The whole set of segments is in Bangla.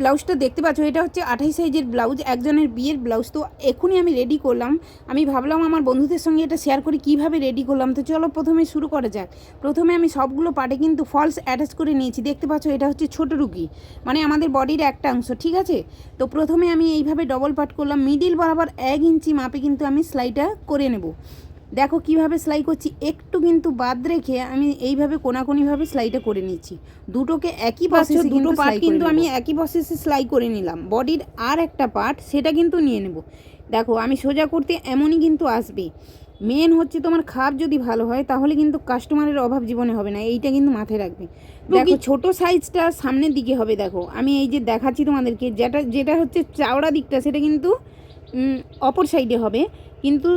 ব্লাউজটা দেখতে পাচ্ছ, এটা হচ্ছে 28 সাইজের ব্লাউজ, একজনের বিয়ের ব্লাউজ। তো এখনই আমি রেডি করলাম। আমি ভাবলাম আমার বন্ধুদের সঙ্গে এটা শেয়ার করি কীভাবে রেডি করলাম। তো চলো প্রথমে শুরু করা যাক। প্রথমে আমি সবগুলো পার্টে কিন্তু ফলস অ্যাটাচ করে নিয়েছি। দেখতে পাচ্ছ এটা হচ্ছে ছোটো রুকি, মানে আমাদের বডির একটা অংশ, ঠিক আছে। তো প্রথমে আমি এইভাবে ডবল পার্ট করলাম, মিডিল বরাবর 1 ইঞ্চি মাপে কিন্তু আমি সেলাইটা করে নেব। দেখো কিভাবে সেলাই করছি, একটু কিন্তু বাদ রেখে আমি এইভাবে কোনাকুনিভাবে সেলাইটা করে নিচ্ছি। দুটোকে একই প্রসেসে দুটো পার্ট কিন্তু আমি একই প্রসেসে সেলাই করে নিলাম। বডির আর একটা পার্ট সেটা কিন্তু নিয়ে নেব। দেখো আমি সোজা করতে এমনই কিন্তু আসবে। মেন হচ্ছে তোমার খাপ যদি ভালো হয় তাহলে কিন্তু কাস্টমারের অভাব জীবনে হবে না, এইটা কিন্তু মাথায় রাখবে। দেখো ছোট সাইজটা সামনের দিকে হবে। দেখো আমি এই যে দেখাচ্ছি তোমাদেরকে, যেটা যেটা হচ্ছে চওড়া দিকটা সেটা কিন্তু অপর সাইডে হবে, কিন্তু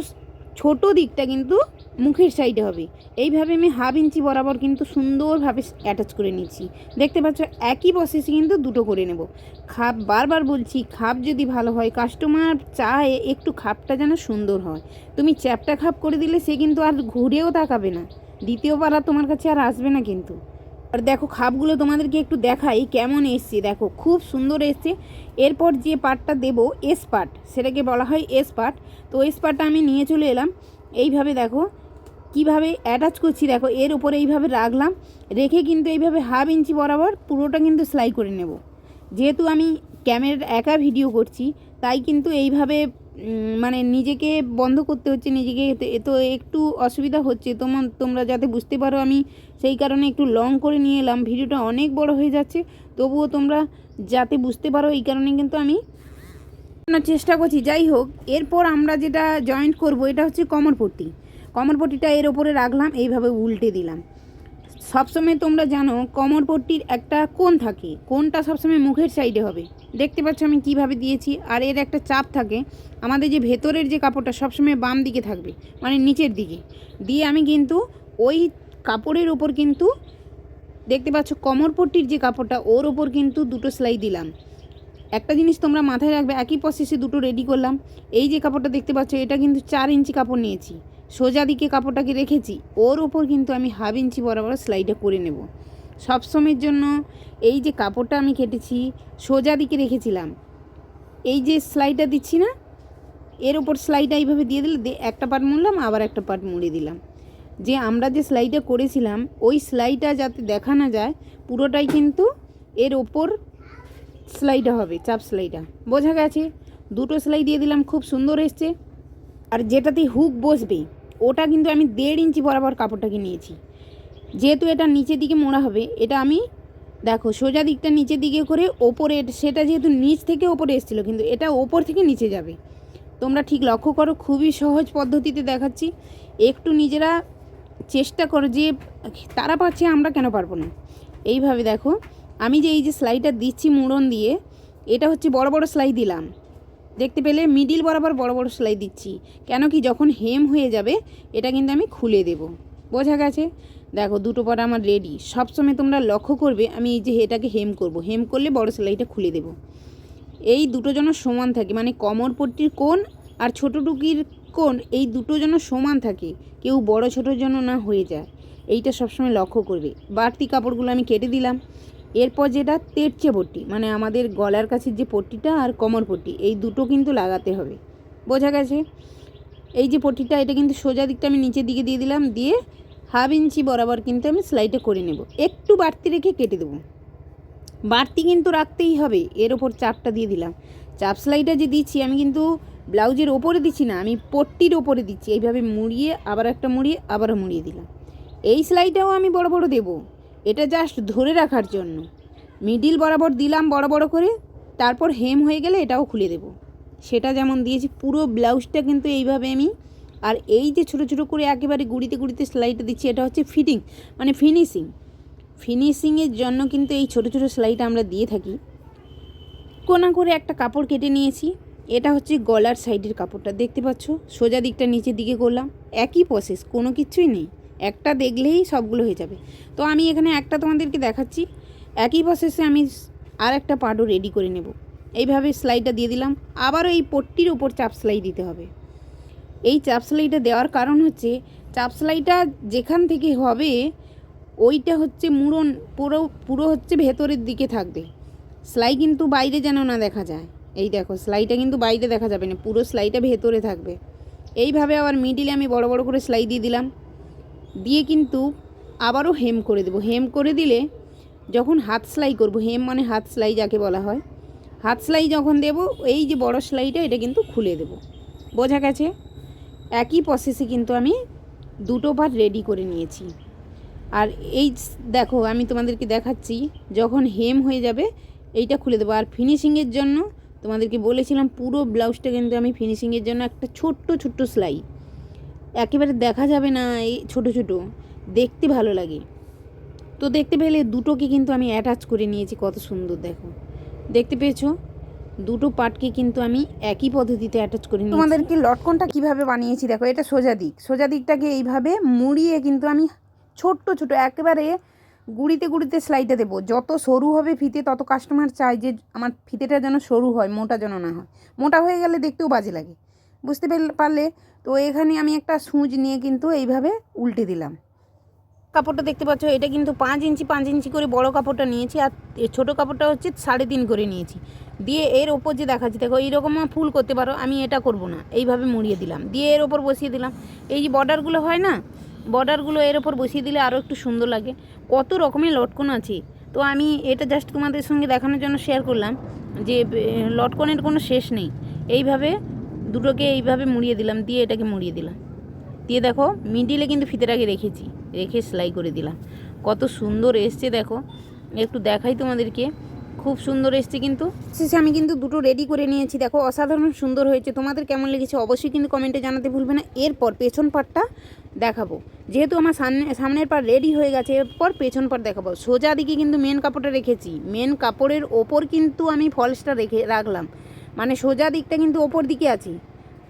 ছোট দিকটা কিন্তু মুখের সাইডে হবে। এইভাবে আমি 1/2 ইঞ্চি বরাবর কিন্তু সুন্দরভাবে অ্যাটাচ করে নিচ্ছি। দেখতে পাচ্ছ একই প্রসেসে কিন্তু দুটো করে নেব। খাপ বারবার বলছি, খাপ যদি ভালো হয়, কাস্টমার চায় একটু খাপটা যেন সুন্দর হয়। তুমি চ্যাপটা খাপ করে দিলে সে কিন্তু আর ঘুরেও তাকাবে না, দ্বিতীয়বার আর তোমার কাছে আর আসবে না কিন্তু। আর দেখো খাপগুলো তোমাদেরকে একটু দেখাই কেমন এসছে। দেখো খুব সুন্দর এসছে। এরপর যে পার্টটা দেবো এস পার্ট, সেটাকে বলা হয় এস পার্ট। তো এস পার্টটা আমি নিয়ে চলে এলাম। এইভাবে দেখো কিভাবে অ্যাটাচ করছি। দেখো এর উপরে এইভাবে রাখলাম, রেখে কিন্তু এইভাবে 1/2 ইঞ্চি বরাবর পুরোটা কিন্তু সেলাই করে নেব। যেহেতু আমি ক্যামেরার একা ভিডিও করছি তাই কিন্তু এইভাবে মানে নিজেকে বন্ধ করতে হচ্ছে, নিজেকে তো একটু অসুবিধা হচ্ছে। তোমরা যাতে বুঝতে পারো আমি সেই কারণে একটু লং করে নিয়ে এলাম। ভিডিওটা অনেক বড় হয়ে যাচ্ছে, তবুও তোমরা যাতে বুঝতে পারো এই কারণে কিন্তু আমি চেষ্টা করছি। যাই হোক, এরপর আমরা যেটা জয়েন্ট করব এটা হচ্ছে কোমরপট্টি। কোমরপট্টিটা এর ওপরে রাখলাম, এইভাবে উল্টে দিলাম। সবসময় তোমরা জানো কোমরপট্টির একটা কোণ থাকে, কোণটা সবসময় মুখের সাইডে হবে। দেখতে পাচ্ছ আমি কিভাবে দিয়েছি। আর এর একটা চাপ থাকে, আমাদের যে ভেতরের যে কাপড়টা সবসময় বাম দিকে থাকবে, মানে নিচের দিকে দিয়ে আমি কিন্তু ওই কাপড়ের ওপর কিন্তু দেখতে পাচ্ছ কোমরপট্টির যে কাপড়টা ওর ওপর কিন্তু দুটো সেলাই দিলাম। একটা জিনিস তোমরা মাথায় রাখবে, একই প্রসেসে দুটো রেডি করলাম। এই যে কাপড়টা দেখতে পাচ্ছ এটা কিন্তু 4 ইঞ্চি কাপড় নিয়েছি, সোজা দিকে কাপড়টাকে রেখেছি, ওর ওপর কিন্তু আমি 1/2 ইঞ্চি বরাবর সেলাইটা করে নেব সবসময়ের জন্য। এই যে কাপড়টা আমি কেটেছি সোজা দিকে রেখেছিলাম, এই যে সেলাইটা দিচ্ছি না, এর ওপর সেলাইটা এইভাবে দিয়ে দিলে একটা পার্ট মুড়লাম, আবার একটা পার্ট মুড়ে দিলাম। যে আমরা যে সেলাইটা করেছিলাম ওই সেলাইটা যাতে দেখা না যায়, পুরোটাই কিন্তু এর ওপর সেলাইটা হবে, চাপ সেলাইটা। বোঝা গেছে? দুটো সেলাই দিয়ে দিলাম, খুব সুন্দর এসছে। আর যেটাতে হুক বসবে ওটা কিন্তু আমি 1.5 ইঞ্চি বরাবর কাপড়টাকে নিয়েছি। যেহেতু এটা নিচের দিকে মোড়া হবে, এটা আমি দেখো সোজা দিকটা নিচের দিকে করে ওপরে, সেটা যেহেতু নিচ থেকে ওপরে এসেছিলো কিন্তু এটা ওপর থেকে নিচে যাবে। তোমরা ঠিক লক্ষ্য করো, খুবই সহজ পদ্ধতিতে দেখাচ্ছি। একটু নিজেরা চেষ্টা করো, যে তারা পারছে আমরা কেন পারবো না। এইভাবে দেখো আমি যে এই যে সেলাইটা দিচ্ছি মুড়ন দিয়ে, এটা হচ্ছে বড় বড় সেলাই দিলাম, দেখতে পেলে মিডিল বরাবর বড় বড় সেলাই দিচ্ছি। কেন কি যখন হেম হয়ে যাবে এটা কিন্তু আমি খুলে দেব। বোঝা গেছে? দেখো দুটো পাট আমার রেডি। সবসময় তোমরা লক্ষ্য করবে আমি এই যে এটাকে হেম করব, হেম করলে বড় সেলাইটা খুলে দেব। এই দুটো যেন সমান থাকে, মানে কোমরপট্টির কোণ আর ছোটো টুকির কোণ এই দুটো যেন সমান থাকে, কেউ বড় ছোটোর জন্য না হয়ে যায়, এইটা সবসময় লক্ষ্য করবে। বাড়তি কাপড়গুলো আমি কেটে দিলাম। এরপর যেটা তেড়চে পট্টি, মানে আমাদের গলার কাছে যে পট্টিটা আর কোমর পট্টি এই দুটো কিন্তু লাগাতে হবে। বোঝা গেছে? এই যে পট্টিটা এটা কিন্তু সোজা দিকটা আমি নিচের দিকে দিয়ে দিলাম, দিয়ে 1/2 ইঞ্চি বরাবর কিন্তু আমি সেলাইটা করে নেব। একটু বাড়তি রেখে কেটে দেবো, বাড়তি কিন্তু রাখতেই হবে। এর ওপর চাপটা দিয়ে দিলাম। চাপ সেলাইটা যে দিচ্ছি আমি কিন্তু ব্লাউজের ওপরে দিচ্ছি না, আমি পট্টির ওপরে দিচ্ছি। এইভাবে মুড়িয়ে আবার একটা মুড়িয়ে আবারও মুড়িয়ে দিলাম। এই সেলাইটাও আমি বড় বড় দেব, এটা জাস্ট ধরে রাখার জন্য। মিডিল বরাবর দিলাম বড় বড় করে, তারপর হেম হয়ে গেলে এটাও খুলে দেব। সেটা যেমন দিয়েছি পুরো ব্লাউজটা কিন্তু এইভাবে আমি, আর এই যে ছোটো ছোটো করে একেবারে গুড়িতে গুড়িতে সেলাইটা দিচ্ছি এটা হচ্ছে ফিটিং, মানে ফিনিশিংয়ের জন্য কিন্তু এই ছোটো ছোটো সেলাইটা আমরা দিয়ে থাকি। কোনা করে একটা কাপড় কেটে নিয়েছি, এটা হচ্ছে গলার সাইডের কাপড়টা। দেখতে পাচ্ছ সোজা দিকটা নিচের দিকে করলাম, একই প্রসেস, কোনো কিছুই নেই। একটা দেখলেই সবগুলো হয়ে যাবে। তো আমি এখানে একটা তোমাদেরকে দেখাচ্ছি, একই প্রসেসে আমি আর একটা পার্টও রেডি করে নেব। এইভাবে সেলাইটা দিয়ে দিলাম, আবারও এই পট্টির ওপর চাপ সেলাই দিতে হবে। এই চাপ সেলাইটা দেওয়ার কারণ হচ্ছে চাপ সেলাইটা যেখান থেকে হবে ওইটা হচ্ছে মুড়ন পুরো পুরো হচ্ছে ভেতরের দিকে থাকবে, সেলাই কিন্তু বাইরে যেন না দেখা যায়। এই দেখো সেলাইটা কিন্তু বাইরে দেখা যাবে না, পুরো সেলাইটা ভেতরে থাকবে। এইভাবে আবার মিডিলে আমি বড় বড় করে সেলাই দিয়ে দিলাম, দিয়ে কিন্তু আবারও হেম করে দেবো। হেম করে দিলে যখন হাত সেলাই করব, হেম মানে হাত সেলাই যাকে বলা হয়, হাত সেলাই যখন দেব এই যে বড় সেলাইটা এটা কিন্তু খুলে দেব। বোঝা গেছে? একই প্রসেসে কিন্তু আমি দুটো পার্ট রেডি করে নিয়েছি। আর এই দেখো আমি তোমাদেরকে দেখাচ্ছি, যখন হেম হয়ে যাবে এইটা খুলে দেবো। আর ফিনিশিংয়ের জন্য তোমাদেরকে বলেছিলাম পুরো ব্লাউজটা কিন্তু আমি ফিনিশিংয়ের জন্য একটা ছোট্ট ছোট্ট সেলাই, একেবারে দেখা যাবে না, এই ছোটো ছোটো দেখতে ভালো লাগে। তো দেখতে পেলে দুটোকে কিন্তু আমি অ্যাটাচ করে নিয়েছি, কত সুন্দর দেখো, দেখতে পেয়েছো? দুটো পার্টকে কিন্তু আমি একই পদ্ধতিতে অ্যাটাচ করে নিয়েছি। তোমাদেরকে লটকনটা কিভাবে বানিয়েছি দেখো, এটা সোজা দিক, সোজা দিকটাকে এইভাবে মুড়িয়ে কিন্তু আমি ছোট্ট ছোট একেবারে গুঁড়িতে গুঁড়িতে সেলাইটা দেবো। যত সরু হবে ফিতে তত কাস্টমার চায় যে আমার ফিতেটা যেন সরু হয়, মোটা যেন না হয়। মোটা হয়ে গেলে দেখতেও বাজে লাগে, বুঝতে পারলে? তো এখানে আমি একটা সূচ নিয়ে কিন্তু এইভাবে উল্টে দিলাম। কাপড়টা দেখতে পাচ্ছ, এটা কিন্তু 5 ইঞ্চি করে বড় কাপড়টা নিয়েছি, আর ছোটো কাপড়টা হচ্ছে 3.5 করে নিয়েছি। দিয়ে এর ওপর যে দেখাচ্ছি দেখো, এইরকম ফুল করতে পারো, আমি এটা করব না, এইভাবে মুড়িয়ে দিলাম, দিয়ে এর ওপর বসিয়ে দিলাম। এই যে বর্ডারগুলো হয় না, বর্ডারগুলো এর ওপর বসিয়ে দিলে আরও একটু সুন্দর লাগে। কত রকমের লটকন আছে, তো আমি এটা জাস্ট তোমাদের সঙ্গে দেখানোর জন্য শেয়ার করলাম যে লটকনের কোনো শেষ নেই। এইভাবে দুটোকে এইভাবে মুড়িয়ে দিলাম, দিয়ে এটাকে মুড়িয়ে দিলাম, দিয়ে দেখো মিডিলে কিন্তু ফিতেটাকে রেখেছি, রেখে সেলাই করে দিলাম। কত সুন্দর এসছে দেখো, একটু দেখাই তোমাদেরকে, খুব সুন্দর এসছে। কিন্তু শেষে আমি কিন্তু দুটো রেডি করে নিয়েছি, দেখো অসাধারণ সুন্দর হয়েছে। তোমাদের কেমন লেগেছে অবশ্যই কিন্তু কমেন্টে জানাতে ভুলবে না। এরপর পেছন পাটটা দেখাবো, যেহেতু আমার সামনের পাট রেডি হয়ে গেছে, এরপর পেছন পাট দেখাবো। সোজা দিকে কিন্তু মেন কাপড়টা রেখেছি, মেন কাপড়ের ওপর কিন্তু আমি ফলসটা রাখলাম, মানে সোজা দিকটা কিন্তু ওপর দিকে আছে,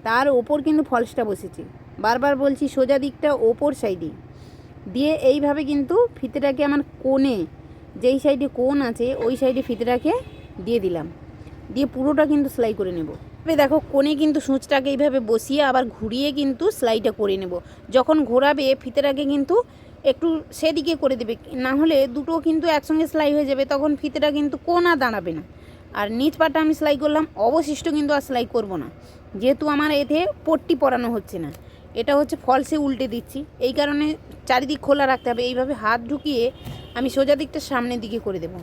তার ওপর কিন্তু ফলসটা বসেছে। বারবার বলছি সোজা দিকটা ওপর সাইডে দিয়ে এইভাবে কিন্তু ফিতেটাকে আমার কোণে, যেই সাইডে কোণ আছে ওই সাইডে ফিতেটাকে দিয়ে দিলাম, দিয়ে পুরোটা কিন্তু সেলাই করে নেব। তবে দেখো কোণে কিন্তু সূচটাকে এইভাবে বসিয়ে আবার ঘুরিয়ে কিন্তু সেলাইটা করে নেব। যখন ঘোরাবে ফিতেটাকে কিন্তু একটু সেদিকে করে দেবে, না হলে দুটো কিন্তু একসঙ্গে সেলাই হয়ে যাবে, তখন ফিতেটা কিন্তু কোণা দাঁড়াবে না। আর নিচ পাটা আমি সেলাই করলাম, অবশিষ্ট কিন্তু আর সেলাই করব না, যেহেতু আমার এতে পট্টি পরানো হচ্ছে না, এটা হচ্ছে ফলসে উল্টে দিচ্ছি, এই কারণে চারিদিক খোলা রাখতে হবে। এইভাবে হাত ঢুকিয়ে আমি সোজা দিকটা সামনের দিকে করে দেব।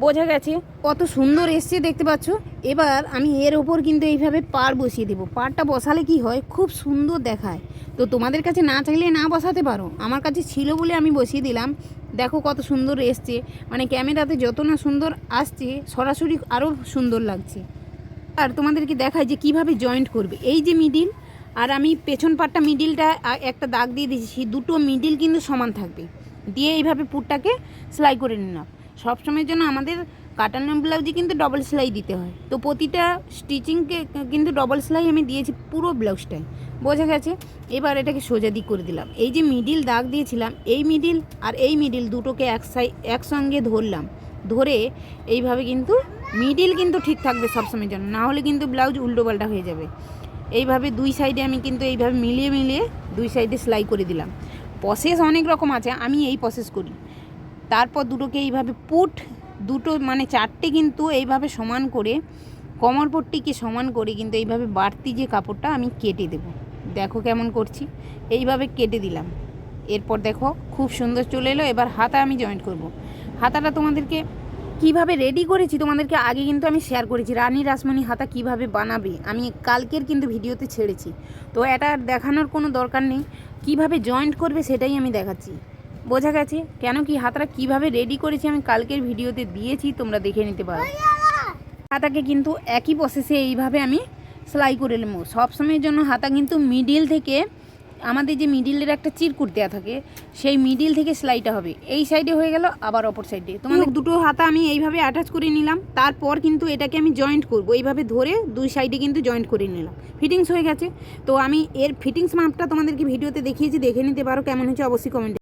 বোঝা গেছে? কত সুন্দর এসছে দেখতে পাচ্ছ। এবার আমি এর ওপর কিন্তু এইভাবে পাড় বসিয়ে দেবো। পাড়টা বসালে কি হয়, খুব সুন্দর দেখায়। তো তোমাদের কাছে না চাইলে না বসাতে পারো, আমার কাছে ছিল বলে আমি বসিয়ে দিলাম। দেখো কত সুন্দর এসছে, মানে ক্যামেরাতে যত না সুন্দর আসছে সরাসরি আরও সুন্দর লাগছে। আর তোমাদেরকে দেখায় যে কিভাবে জয়েন্ট করবে। এই যে মিডিল, আর আমি পেছন পাটটা মিডিলটা একটা দাগ দিয়ে দিয়েছি, দুটো মিডিল কিন্তু সমান থাকবে, দিয়ে এইভাবে পুরটাকে সেলাই করে নিলাম। সবসময়ের জন্য আমাদের কাটানো ব্লাউজে কিন্তু ডবল সেলাই দিতে হয়, তো প্রতিটা স্টিচিংকে কিন্তু ডবল সেলাই আমি দিয়েছি পুরো ব্লাউজটায়। বোঝা গেছে? এবার এটাকে সোজা দিক করে দিলাম। এই যে মিডিল দাগ দিয়েছিলাম, এই মিডিল আর এই মিডিল দুটোকে একসঙ্গে ধরলাম, ধরে এইভাবে কিন্তু মিডিল কিন্তু ঠিক থাকবে সবসময়ের জন্য, না হলে কিন্তু ব্লাউজ উল্টোপাল্টা হয়ে যাবে। এইভাবে দুই সাইডে আমি কিন্তু এইভাবে মিলিয়ে মিলিয়ে দুই সাইডে সেলাই করে দিলাম। প্রসেস অনেক রকম আছে, আমি এই প্রসেস করি। তারপর দুটোকে এইভাবে দুটো মানে চারটে কিন্তু এইভাবে সমান করে, কোমর পট্টিকে সমান করে কিন্তু এইভাবে বাড়তি যে কাপড়টা আমি কেটে দেব। দেখো কেমন করছি, এইভাবে কেটে দিলাম। এরপর দেখো খুব সুন্দর চলে এলো। এবার হাতা আমি জয়েন্ট করব। হাতাটা তোমাদেরকে কিভাবে রেডি করেছি তোমাদেরকে আগে কিন্তু আমি শেয়ার করেছি, রানী রাসমণি হাতা কিভাবে বানাবে আমি কালকের কিন্তু ভিডিওতে ছেড়েছি। তো এটা দেখানোর কোনো দরকার নেই, কিভাবে জয়েন্ট করবে সেটাই আমি দেখাচ্ছি। বোঝা গেছে? কেন কি হাতাটা কিভাবে রেডি করেছি আমি কালকের ভিডিওতে দিয়েছি, তোমরা দেখে নিতে পারো। হাতাকে কিন্তু একই প্রসেসে এইভাবে আমি সেলাই করে নেব। সবসময়ের জন্য হাতা কিন্তু মিডিল থেকে, আমাদের যে মিডিলের একটা চিরকুট দেওয়া থাকে সেই মিডিল থেকে সেলাইটা হবে। এই সাইডে হয়ে গেল, আবার অপর সাইডে তোমাদের দুটো হাতা আমি এইভাবে অ্যাটাচ করে নিলাম। তারপর কিন্তু এটাকে আমি জয়েন্ট করব, এইভাবে ধরে দুই সাইডে কিন্তু জয়েন্ট করে নিলাম। ফিটিংস হয়ে গেছে। তো আমি এর ফিটিংস মাপটা তোমাদেরকে ভিডিওতে দেখিয়েছি, দেখে নিতে পারো। কেমন হয়েছে অবশ্যই কমেন্টে